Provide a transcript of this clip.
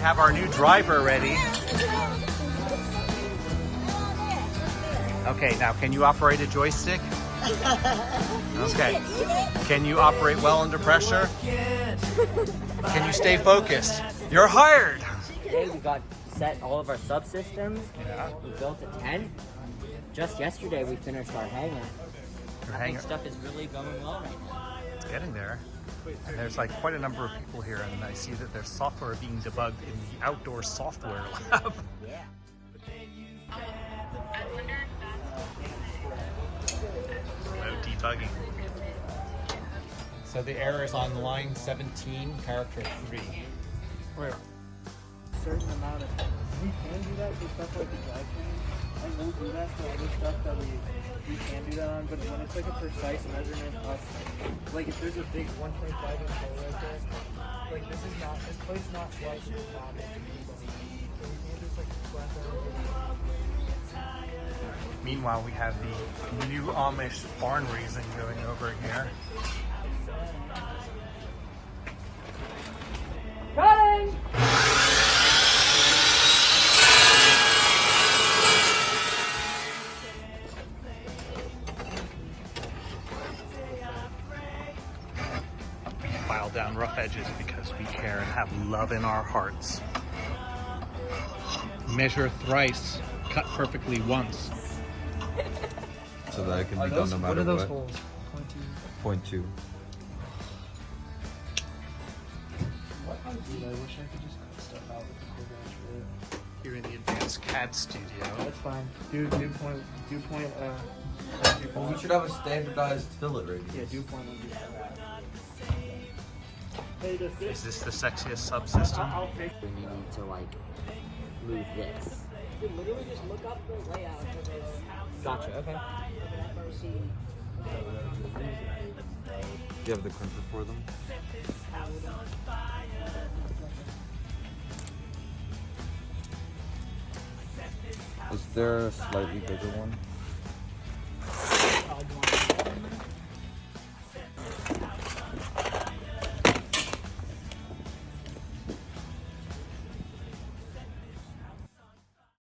have our new driver ready. Okay, now can you operate a joystick? Okay. Can you operate well under pressure? Can you stay focused? You're hired! Today we got set all of our subsystems. Yeah. We built a tent. Just yesterday we finished our hangar. Your I hangar. think stuff is really going well right now. It's getting there. And there's like quite a number of people here, and I see that there's software being debugged in the outdoor software lab. Yeah. No debugging. So the error is on line 17, character 3. Where? Certain amount of we can do that for stuff like the drivetrain, and we'll do that for other stuff that we can do that on, but when it's like a precise measurement of, like if there's a big 1.5 inch hole right there, like this plate's not flush, it's not meant to be, so we can't just like slap that. Meanwhile, we have the new Amish barn raising going over here. Cutting! File down rough edges because we care and have love in our hearts. Measure thrice, cut perfectly once. So that it can be done no matter what. What are those holes? 0.2. I wish I could just cut stuff out with the programs for it. Here in the advanced CAD studio. That's fine. Do point. Well, we should have a standardized fillet radius. Yeah, do point will be that. Hey, Is this the sexiest subsystem? I'll fix When you need to like move this. it. Literally just look up the layout of this. Gotcha, okay. Do you have the crimper for them? Is there a slightly bigger one?